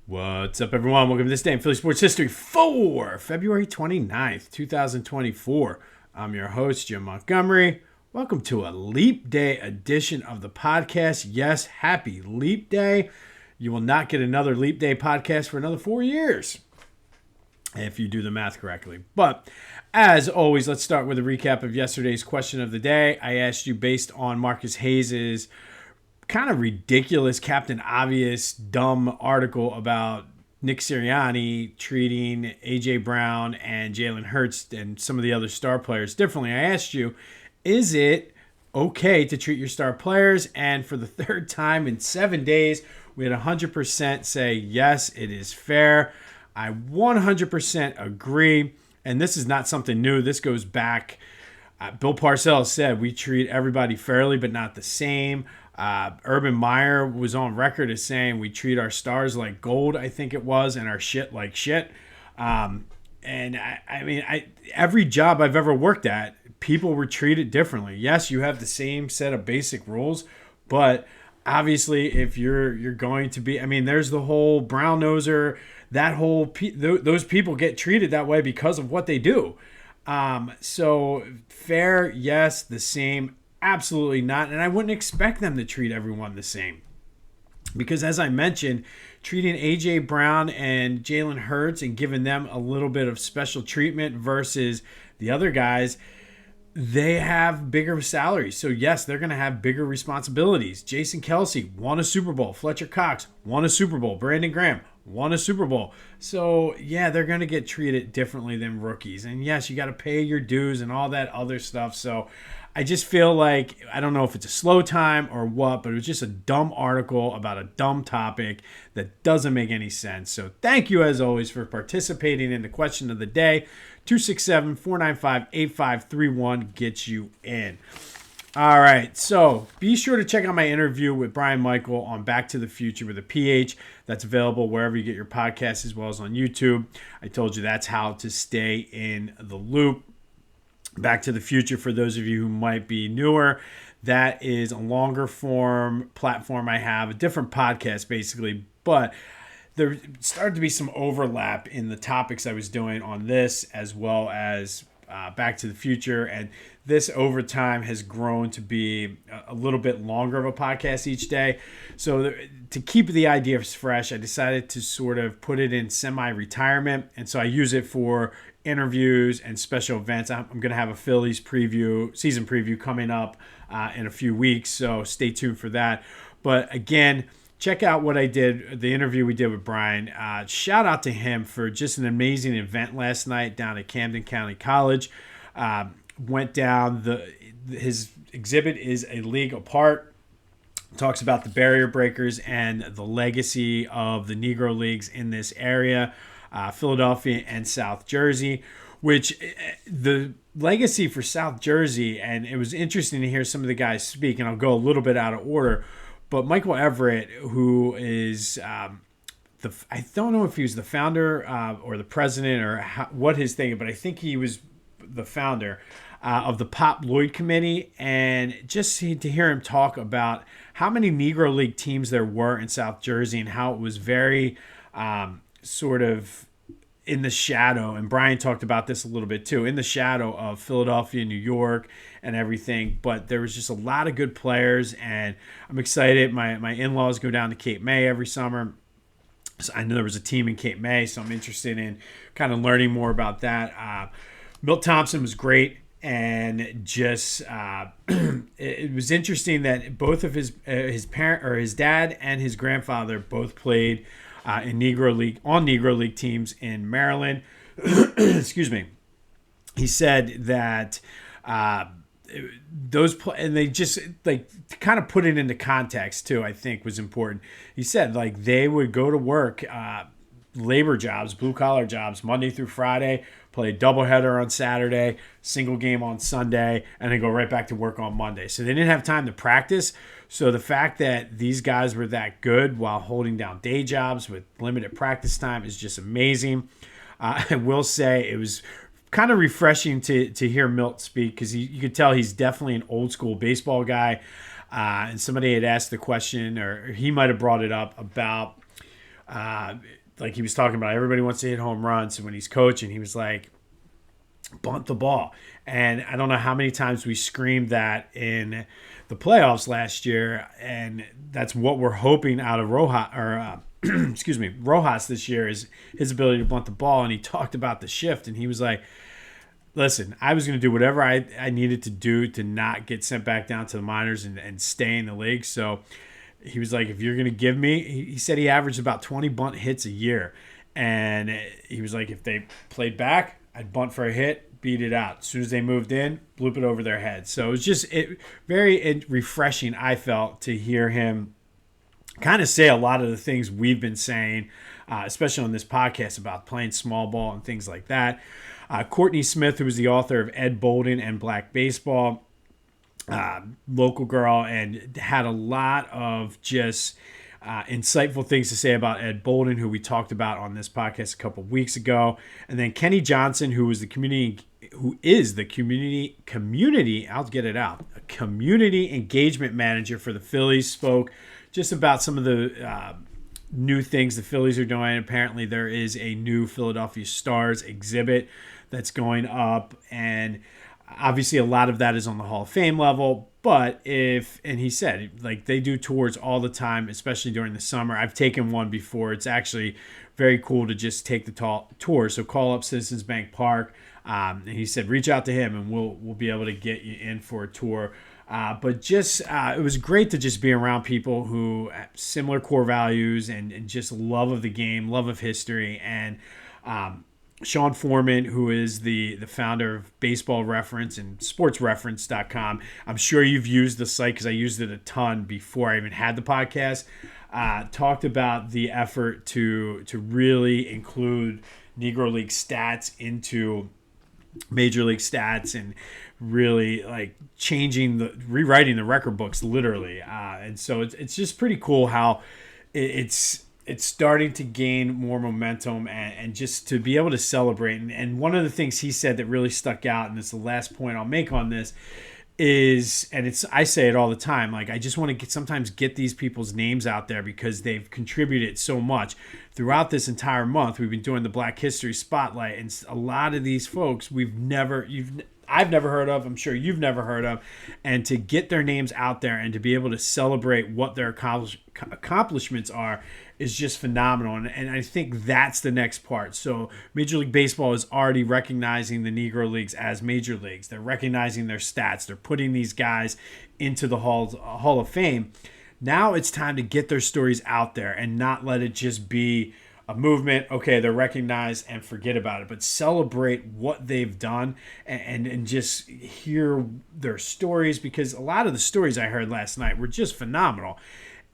What's up, everyone? Welcome to this day in Philly sports history for February 29th, 2024. I'm your host, Jim Montgomery. Welcome to a Leap Day edition of the podcast. Yes, happy Leap Day. You will not get another Leap Day podcast for another 4 years, if you do the math correctly. But as always, let's start with a recap of yesterday's question of the day. I asked you based on Marcus Hayes' kind of ridiculous, Captain Obvious, dumb article about Nick Sirianni treating A.J. Brown and Jalen Hurts and some of the other star players differently. I asked you, is it okay to treat your star players? And for the third time in 7 days, we had 100% say, yes, it is fair. I 100% agree. And this is not something new. This goes back. Bill Parcells said we treat everybody fairly, but not the same. Urban Meyer was on record as saying we treat our stars like gold, I think it was, and our shit like shit. Every job I've ever worked at, people were treated differently. Yes, you have the same set of basic rules, but obviously if you're going to be, there's the whole brown noser, those people get treated that way because of what they do. So fair, yes. The same, absolutely not. And I wouldn't expect them to treat everyone the same. Because as I mentioned, treating A.J. Brown and Jalen Hurts and giving them a little bit of special treatment versus the other guys, they have bigger salaries. So yes, they're going to have bigger responsibilities. Jason Kelce won a Super Bowl. Fletcher Cox won a Super Bowl. Brandon Graham won a Super Bowl. So yeah, they're going to get treated differently than rookies. And yes, you got to pay your dues and all that other stuff. So I just feel like, I don't know if it's a slow time or what, but it was just a dumb article about a dumb topic that doesn't make any sense. So thank you, as always, for participating in the question of the day. 267-495-8531 gets you in. All right, so be sure to check out my interview with Brian Michael on Back to the Future with a PH. That's available wherever you get your podcasts as well as on YouTube. I told you that's how to stay in the loop. Back to the Future, for those of you who might be newer, that is a longer form platform I have, a different podcast basically, but there started to be some overlap in the topics I was doing on this as well as Back to the Future, and this over time has grown to be a little bit longer of a podcast each day. So to keep the idea fresh, I decided to sort of put it in semi-retirement, and so I use it for interviews and special events. I'm going to have a Phillies season preview coming up in a few weeks, so stay tuned for that. But again, check out what I did, the interview we did with Brian. Shout out to him for just an amazing event last night down at Camden County College. Went down, his exhibit is A League Apart. Talks about the barrier breakers and the legacy of the Negro Leagues in this area, Philadelphia and South Jersey, which the legacy for South Jersey, and it was interesting to hear some of the guys speak, and I'll go a little bit out of order, but Michael Everett, who is I don't know if he was the founder or the president or what his thing, but I think he was the founder of the Pop Lloyd Committee, and just to hear him talk about how many Negro League teams there were in South Jersey and how it was very sort of in the shadow, and Brian talked about this a little bit too, in the shadow of Philadelphia, New York, and everything. But there was just a lot of good players, and I'm excited. My in-laws go down to Cape May every summer. So I know there was a team in Cape May, so I'm interested in kind of learning more about that. Milt Thompson was great, and just it was interesting that both of his parent, or his dad and his grandfather, both played in Negro League teams in Maryland. Excuse me. He said that and they just like to kind of put it into context too, I think was important. He said like they would go to work, labor jobs, blue collar jobs, Monday through Friday, play a doubleheader on Saturday, single game on Sunday, and then go right back to work on Monday. So they didn't have time to practice. So the fact that these guys were that good while holding down day jobs with limited practice time is just amazing. I will say it was kind of refreshing to hear Milt speak, because you could tell he's definitely an old school baseball guy. And somebody had asked the question, or he might have brought it up, about Like he was talking about, everybody wants to hit home runs. So when he's coaching, he was like, bunt the ball. And I don't know how many times we screamed that in the playoffs last year, and that's what we're hoping out of Rojas this year, is his ability to bunt the ball. And he talked about the shift, and he was like, listen, I was going to do whatever I needed to do to not get sent back down to the minors and stay in the league. So he was like, if you're going to give me, he said he averaged about 20 bunt hits a year. And he was like, if they played back, I'd bunt for a hit, beat it out. As soon as they moved in, bloop it over their head. So it was just very refreshing, I felt, to hear him kind of say a lot of the things we've been saying, especially on this podcast about playing small ball and things like that. Courtney Smith, who was the author of Ed Bolden and Black Baseball, local girl, and had a lot of just insightful things to say about Ed Bolden, who we talked about on this podcast a couple of weeks ago. And then Kenny Johnson, who is the community I'll get it out, a community engagement manager for the Phillies, spoke just about some of the new things the Phillies are doing. Apparently there is a new Philadelphia Stars exhibit that's going up, and obviously a lot of that is on the Hall of Fame level. But and he said, like, they do tours all the time, especially during the summer. I've taken one before. It's actually very cool to just take the tour. So call up Citizens Bank Park. And he said, reach out to him and we'll be able to get you in for a tour. But just it was great to just be around people who have similar core values and just love of the game, love of history. And Sean Foreman, who is the founder of Baseball Reference and SportsReference.com. I'm sure you've used the site because I used it a ton before I even had the podcast. Talked about the effort to really include Negro League stats into Major League stats, and really like rewriting the record books literally. And so it's just pretty cool how it's starting to gain more momentum, and just to be able to celebrate. And one of the things he said that really stuck out, and it's the last point I'll make on this, is, and I say it all the time, like, I just want to sometimes get these people's names out there because they've contributed so much throughout this entire month. We've been doing the Black History Spotlight, and a lot of these folks I've never heard of, I'm sure you've never heard of, and to get their names out there and to be able to celebrate what their accomplishments are is just phenomenal. And I think that's the next part. So Major League Baseball is already recognizing the Negro Leagues as major leagues. They're recognizing their stats. They're putting these guys into the Hall of Fame. Now it's time to get their stories out there and not let it just be a movement. Okay, they're recognized and forget about it, but celebrate what they've done and just hear their stories, because a lot of the stories I heard last night were just phenomenal.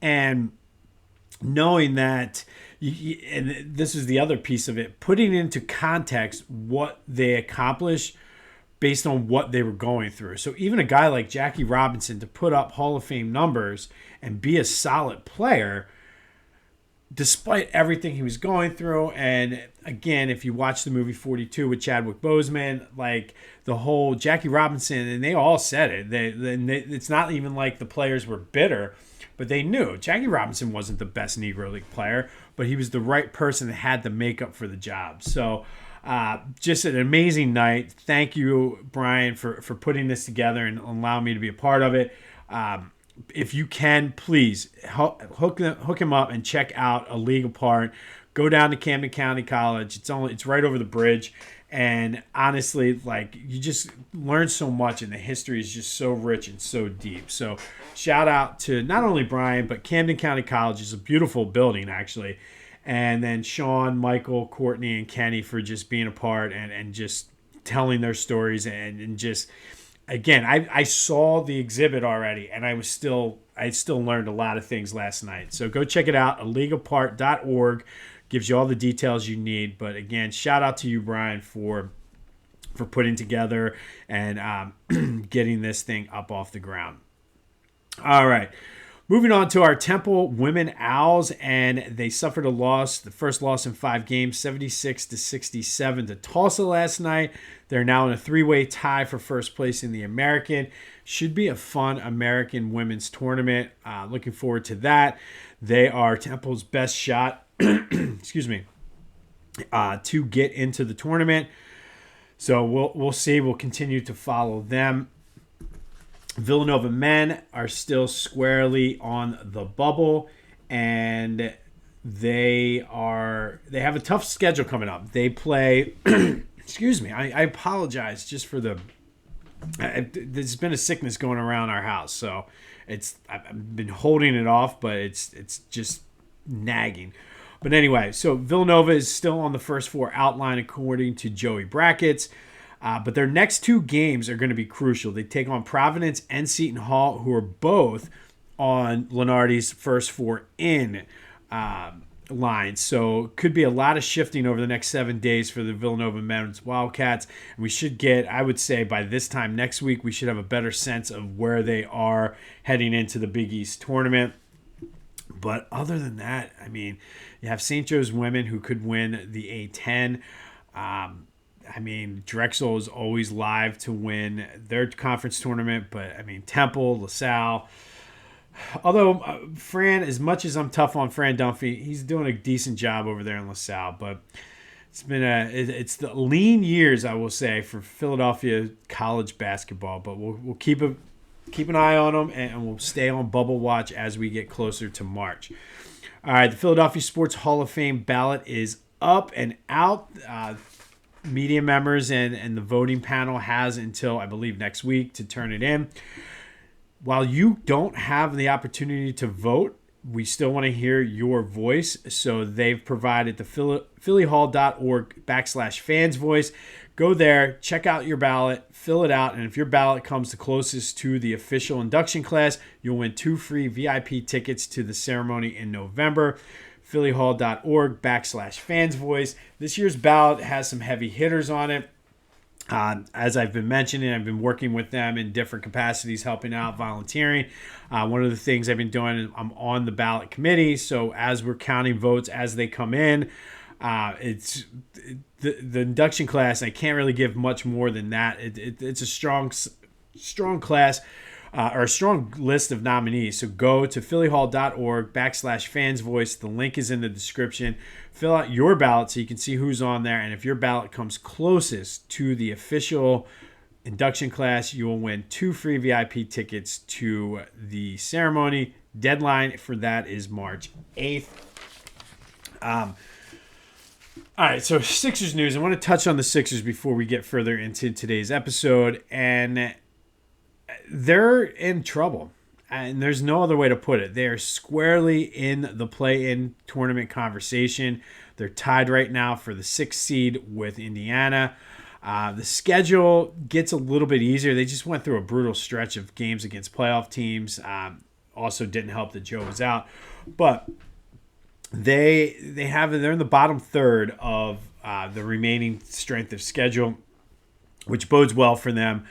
And knowing that, and this is the other piece of it, putting into context what they accomplished based on what they were going through. So even a guy like Jackie Robinson, to put up Hall of Fame numbers and be a solid player despite everything he was going through. And again, if you watch the movie 42 with Chadwick Boseman, like the whole Jackie Robinson, and they all said it, it's not even like the players were bitter, but they knew Jackie Robinson wasn't the best Negro League player, but he was the right person that had the makeup for the job. So just an amazing night. Thank you, Brian, for putting this together and allowing me to be a part of it. If you can, please hook him up and check out A League Apart. Go down to Camden County College. It's right over the bridge. And honestly, like, you just learn so much, and the history is just so rich and so deep. So shout out to not only Brian, but Camden County College is a beautiful building, actually. And then Sean, Michael, Courtney, and Kenny for just being a part and just telling their stories. And just, again, I saw the exhibit already, and I still learned a lot of things last night. So go check it out, aleagueapart.org. Gives you all the details you need. But again, shout out to you, Brian, for putting together and getting this thing up off the ground. All right. Moving on to our Temple Women Owls, and they suffered a loss, the first loss in 5 games, 76-67 to Tulsa last night. They're now in a 3-way tie for first place in the American. Should be a fun American women's tournament. Looking forward to that. They are Temple's best shot excuse me, to get into the tournament. So we'll see. We'll continue to follow them. Villanova men are still squarely on the bubble, and they have a tough schedule coming up. They play. Excuse me. I apologize just for the. There's been a sickness going around our house, so I've been holding it off, but it's just nagging. But anyway, so Villanova is still on the first four outline according to Joey Brackets. But their next two games are going to be crucial. They take on Providence and Seton Hall, who are both on Lunardi's first four in line. So could be a lot of shifting over the next 7 days for the Villanova men's Wildcats. And we should get, I would say, by this time next week, we should have a better sense of where they are heading into the Big East tournament. But other than that, I mean, you have St. Joe's women who could win the A10. I mean, Drexel is always live to win their conference tournament, but I mean, Temple, LaSalle. Although Fran, as much as I'm tough on Fran Dunphy, he's doing a decent job over there in LaSalle. But it's the lean years, I will say, for Philadelphia college basketball. But we'll keep an eye on them, and we'll stay on bubble watch as we get closer to March. All right, the Philadelphia Sports Hall of Fame ballot is up and out. Media members and the voting panel has until, I believe, next week to turn it in. While you don't have the opportunity to vote, we still want to hear your voice. So they've provided the phillyhall.org/fans voice. Go there, check out your ballot, fill it out, and if your ballot comes the closest to the official induction class, you'll win 2 free VIP tickets to the ceremony in November. phillyhall.org/fans voice. This year's ballot has some heavy hitters on it. As I've been mentioning, I've been working with them in different capacities, helping out, volunteering. One of the things I've been doing is I'm on the ballot committee. So as we're counting votes as they come in, it's the induction class. I can't really give much more than that. It's a strong class. Or a strong list of nominees. So go to phillyhall.org/fans voice. The link is in the description. Fill out your ballot so you can see who's on there. And if your ballot comes closest to the official induction class, you will win 2 free VIP tickets to the ceremony. Deadline for that is March 8th. All right, so Sixers news. I want to touch on the Sixers before we get further into today's episode. And they're in trouble, and there's no other way to put it. They are squarely in the play-in tournament conversation. They're tied right now for the 6th seed with Indiana. The schedule gets a little bit easier. They just went through a brutal stretch of games against playoff teams. Also didn't help that Joe was out. But they're in the bottom third of the remaining strength of schedule, which bodes well for them.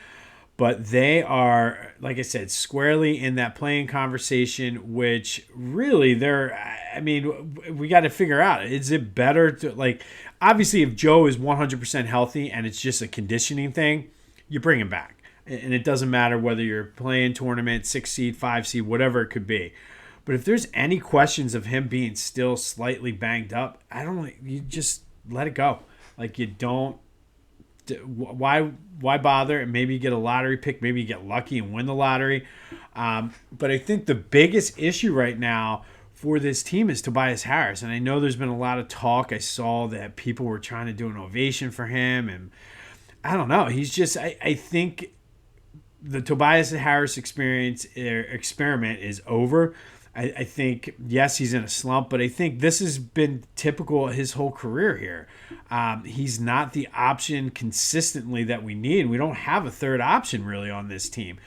But they are, like I said, squarely in that playing conversation, which really we got to figure out. Is it better to, obviously if Joe is 100% healthy and it's just a conditioning thing, you bring him back. And it doesn't matter whether you're playing tournament, 6 seed, 5 seed, whatever it could be. But if there's any questions of him being still slightly banged up, you just let it go. You don't. Why bother? And maybe you get a lottery pick. Maybe you get lucky and win the lottery. But I think the biggest issue right now for this team is Tobias Harris. And I know there's been a lot of talk. I saw that people were trying to do an ovation for him. And I don't know. He's just, I think the Tobias Harris experiment is over. I think, yes, he's in a slump, but I think this has been typical of his whole career here. He's not the option consistently that we need. We don't have a third option really on this team.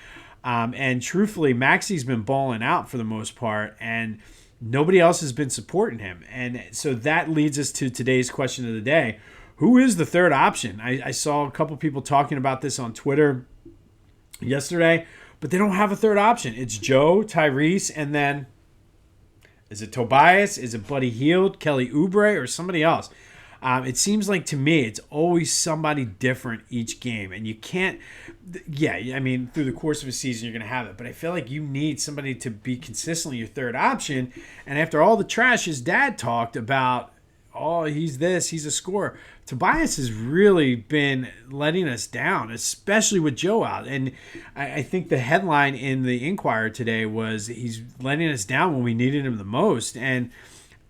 And truthfully, Maxi's been balling out for the most part, and nobody else has been supporting him. And so that leads us to today's question of the day. Who is the third option? I saw a couple people talking about this on Twitter yesterday, but they don't have a third option. It's Joe, Tyrese, and then is it Tobias? Is it Buddy Hield, Kelly Oubre, or somebody else? It seems like to me it's always somebody different each game, and you can't. Yeah, I mean through the course of a season you're going to have it, but I feel like you need somebody to be consistently your third option. And after all the trash his dad talked about, oh, he's this, he's a scorer. Tobias has really been letting us down, especially with Joe out. And I think the headline in the Inquirer today was he's letting us down when we needed him the most. And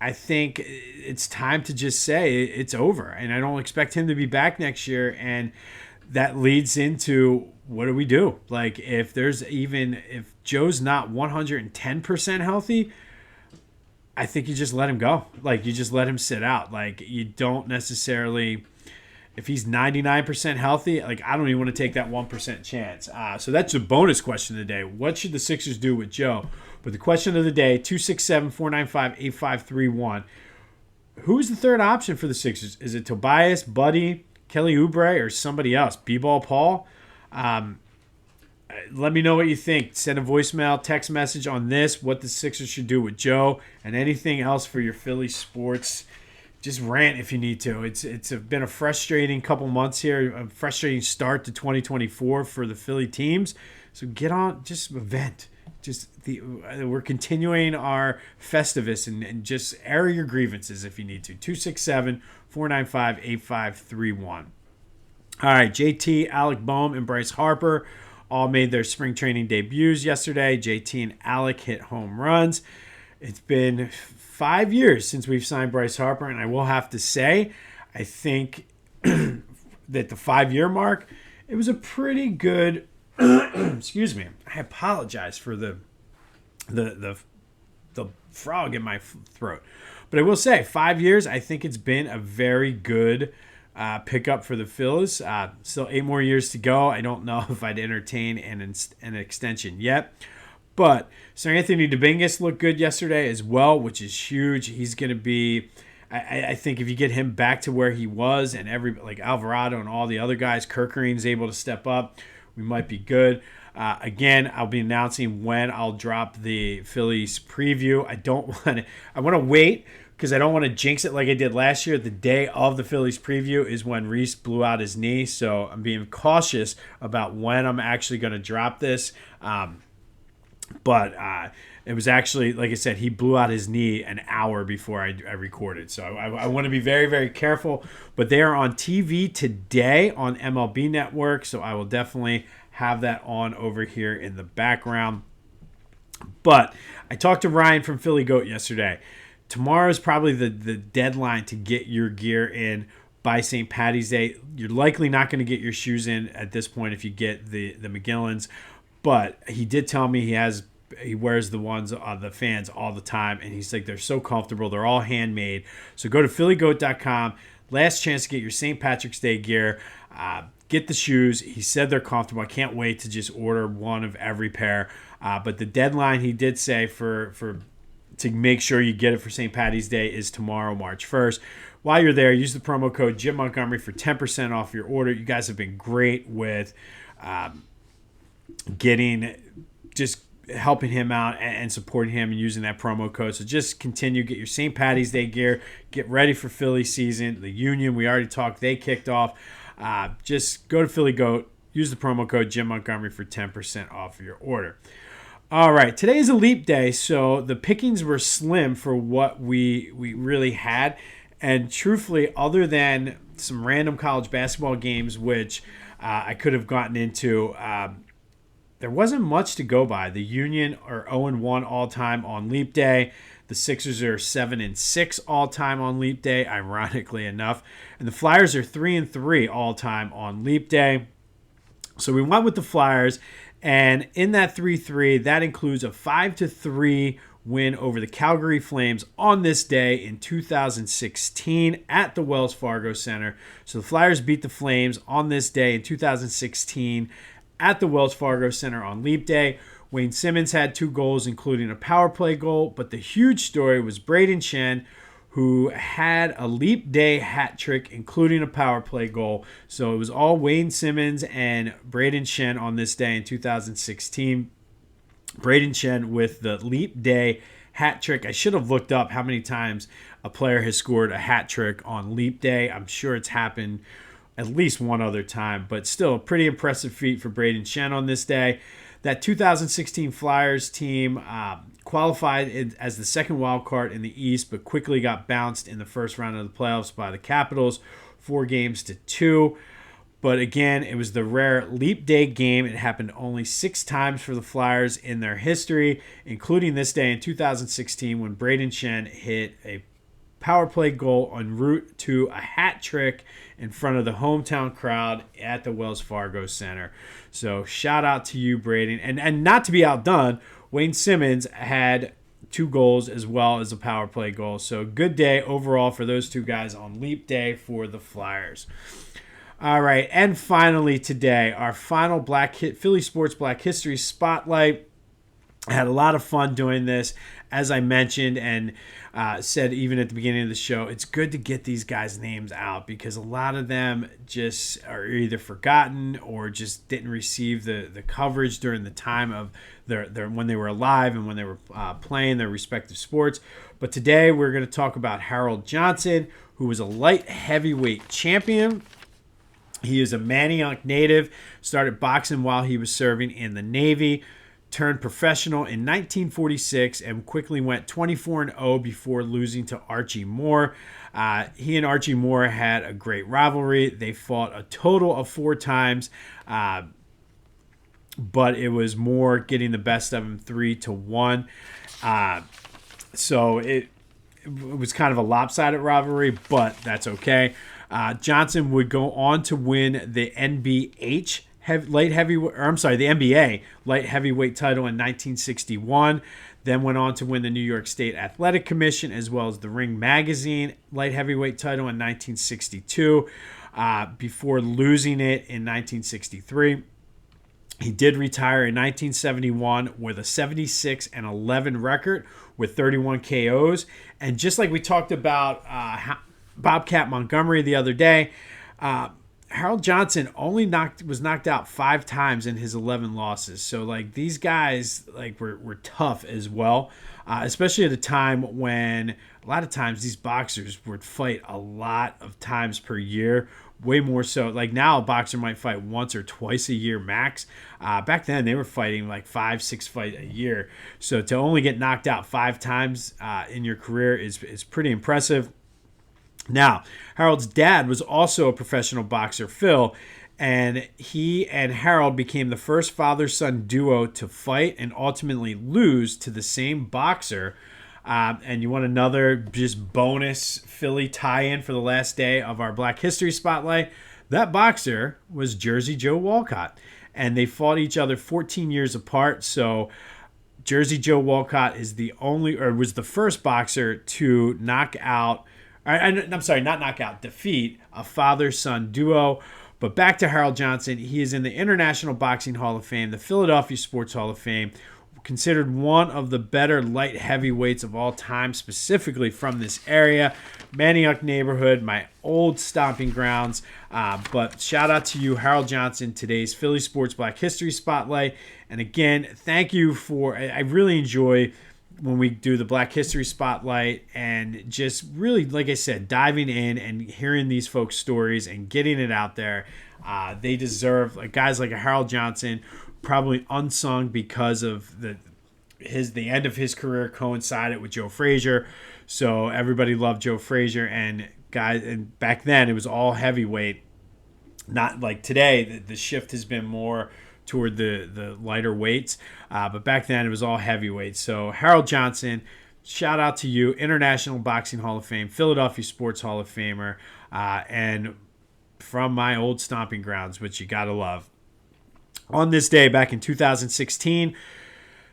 I think it's time to just say it's over. And I don't expect him to be back next year. And that leads into what do we do? Like if Joe's not 110% healthy, I think you just let him go. Like, you just let him sit out. Like, you don't necessarily – if he's 99% healthy, like, I don't even want to take that 1% chance. So that's a bonus question of the day. What should the Sixers do with Joe? But the question of the day, 267-495-8531. Who's the third option for the Sixers? Is it Tobias, Buddy, Kelly Oubre, or somebody else? B-Ball Paul? Let me know what you think. Send a voicemail, text message on this, what the Sixers should do with Joe, and anything else for your Philly sports. Just rant if you need to. It's been a frustrating couple months here, a frustrating start to 2024 for the Philly teams. So get on, just vent. We're continuing our Festivus and just air your grievances if you need to. 267-495-8531. All right, JT, Alec Boehm, and Bryce Harper all made their spring training debuts yesterday. JT and Alec hit home runs. It's been 5 years since we've signed Bryce Harper, and I will have to say, I think that the 5-year mark, it was a pretty good excuse me. I apologize for the frog in my throat. But I will say, 5 years, I think it's been a very good pickup for the Phillies. Still 8 more years to go. I don't know if I'd entertain an extension yet. But Sir Anthony Dominguez looked good yesterday as well, which is huge. He's going to be, I think if you get him back to where he was and like Alvarado and all the other guys, Kirkerine's able to step up, we might be good. Again, I'll be announcing when I'll drop the Phillies preview. I want to wait because I don't want to jinx it like I did last year. The day of the Phillies preview is when Reese blew out his knee, so I'm being cautious about when I'm actually going to drop this. But it was actually, like I said, he blew out his knee an hour before I recorded. So I want to be very, very careful. But they are on TV today on MLB Network, so I will definitely have that on over here in the background. But I talked to Ryan from Philly Goat yesterday. Tomorrow is probably the deadline to get your gear in by St. Paddy's Day. You're likely not going to get your shoes in at this point if you get the McGillans. But he did tell me he wears the ones on the fans all the time, and he's like, they're so comfortable. They're all handmade. So go to phillygoat.com. Last chance to get your St. Patrick's Day gear. Get the shoes. He said they're comfortable. I can't wait to just order one of every pair. But the deadline, he did say, to make sure you get it for St. Paddy's Day is tomorrow, March 1st. While you're there, use the promo code Jim Montgomery for 10% off your order. You guys have been great with helping him out and supporting him and using that promo code. So just continue, get your St. Paddy's Day gear, get ready for Philly season. The Union, we already talked, they kicked off. Just go to Philly Goat, use the promo code Jim Montgomery for 10% off your order. All right, today is a leap day, so the pickings were slim for what we really had. And truthfully, other than some random college basketball games, which I could have gotten into, there wasn't much to go by. The Union are 0-1 all-time on leap day. The Sixers are 7-6 all-time on leap day, ironically enough. And the Flyers are 3-3 all-time on leap day. So we went with the Flyers. And in that 3-3, that includes a 5-3 win over the Calgary Flames on this day in 2016 at the Wells Fargo Center. So the Flyers beat the Flames on this day in 2016 at the Wells Fargo Center on Leap Day. Wayne Simmonds had 2 goals, including a power play goal. But the huge story was Brayden Schenn, who had a Leap Day hat trick, including a power play goal. So it was all Wayne Simmonds and Brayden Schenn on this day in 2016. Brayden Schenn with the Leap Day hat trick. I should have looked up how many times a player has scored a hat trick on leap day. I'm sure it's happened at least one other time, but still a pretty impressive feat for Brayden Schenn on this day. That 2016 Flyers team qualified as the second wild card in the East, but quickly got bounced in the first round of the playoffs by the Capitals, 4-2. But again, it was the rare leap day game. It happened only 6 times for the Flyers in their history, including this day in 2016 when Brayden Schenn hit a power play goal en route to a hat trick in front of the hometown crowd at the Wells Fargo Center. So shout out to you, Brayden. And not to be outdone, Wayne Simmonds had 2 goals as well as a power play goal. So good day overall for those 2 guys on leap day for the Flyers. All right, and finally today, our final Philly Sports Black History Spotlight. I had a lot of fun doing this, as I mentioned and said even at the beginning of the show. It's good to get these guys' names out because a lot of them just are either forgotten or just didn't receive the coverage during the time of their when they were alive and when they were playing their respective sports. But today we're going to talk about Harold Johnson, who was a light heavyweight champion. He is a Manioc native, started boxing while he was serving in the Navy, turned professional in 1946, and quickly went 24-0 before losing to Archie Moore. He and Archie Moore had a great rivalry. They fought a total of 4 times, but it was Moore getting the best of him 3-1. So it was kind of a lopsided rivalry, but that's okay. Johnson would go on to win the NBA light heavyweight title in 1961. Then went on to win the New York State Athletic Commission as well as the Ring Magazine light heavyweight title in 1962 before losing it in 1963. He did retire in 1971 with a 76-11 record with 31 KOs. And just like we talked about Bobcat Montgomery the other day, Harold Johnson only was knocked out 5 times in his 11 losses. So like these guys were tough as well, especially at a time when a lot of times these boxers would fight a lot of times per year, way more so. Like now a boxer might fight once or twice a year max. Back then they were fighting like 5-6 fights a year. So to only get knocked out 5 times in your career is pretty impressive. Now, Harold's dad was also a professional boxer, Phil, and he and Harold became the first father-son duo to fight and ultimately lose to the same boxer. And you want another just bonus Philly tie-in for the last day of our Black History Spotlight? That boxer was Jersey Joe Walcott, and they fought each other 14 years apart. So Jersey Joe Walcott was the first boxer to defeat a father-son duo. But back to Harold Johnson. He is in the International Boxing Hall of Fame, the Philadelphia Sports Hall of Fame, considered one of the better light heavyweights of all time, specifically from this area. Manioc neighborhood, my old stomping grounds. But shout out to you, Harold Johnson, today's Philly Sports Black History Spotlight. And again, thank you I really enjoy when we do the Black History Spotlight and just really, like I said, diving in and hearing these folks' stories and getting it out there. They deserve, guys like a Harold Johnson, probably unsung because of the end of his career coincided with Joe Frazier. So everybody loved Joe Frazier, and back then it was all heavyweight. Not like today, the shift has been more toward the lighter weights. But back then it was all heavyweight. So Harold Johnson, shout out to you, International Boxing Hall of Fame, Philadelphia Sports Hall of Famer, and from my old stomping grounds, which you gotta love. On this day, back in 2016,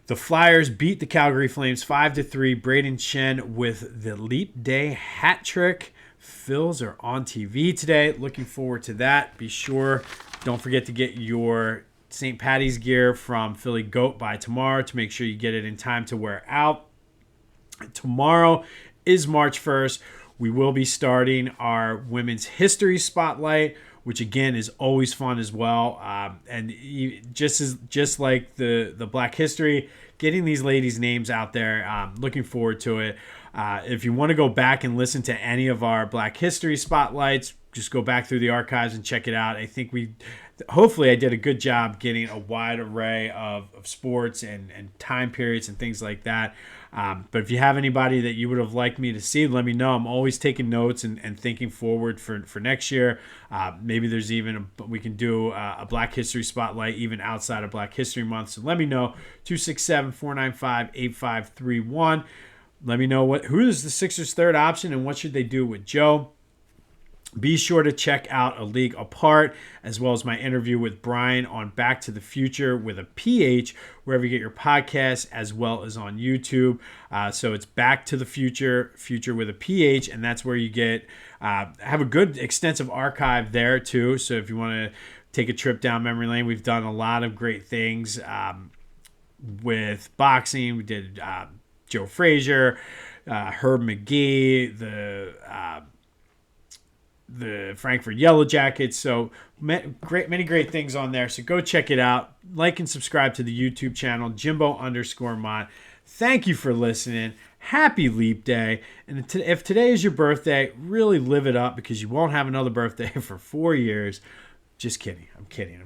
the Flyers beat the Calgary Flames 5-3. Brayden Schenn with the leap day hat trick. Phils are on TV today. Looking forward to that. Don't forget to get your St. Patty's gear from Philly Goat by tomorrow to make sure you get it in time to wear out. Tomorrow is March 1st. We will be starting our Women's History Spotlight which again is always fun as well. And just like the Black History, getting these ladies' names out there. Looking forward to it. If you want to go back and listen to any of our Black History spotlights, just go back through the archives and check it out. I think hopefully I did a good job getting a wide array of sports and time periods and things like that. But if you have anybody that you would have liked me to see, let me know. I'm always taking notes and thinking forward for next year. Maybe there's even we can do a Black History spotlight even outside of Black History Month. So let me know. 267-495-8531. Let me know who is the Sixers' third option and what should they do with Joe. Be sure to check out A League Apart, as well as my interview with Brian on Back to the Future with a PH, wherever you get your podcasts, as well as on YouTube. So it's Back to the Future with a PH, and that's where you get have a good extensive archive there too. So if you want to take a trip down memory lane, we've done a lot of great things with boxing. We did Joe Frazier, Herb McGee, the Frankfurt Yellow Jackets. So many great things on there. So go check it out. Like and subscribe to the YouTube channel, Jimbo_Mont. Thank you for listening. Happy Leap Day. And if today is your birthday, really live it up, because you won't have another birthday for 4 years. Just kidding. I'm kidding.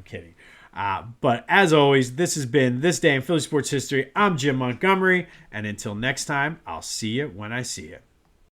But as always, this has been This Day in Philly Sports History. I'm Jim Montgomery. And until next time, I'll see you when I see you.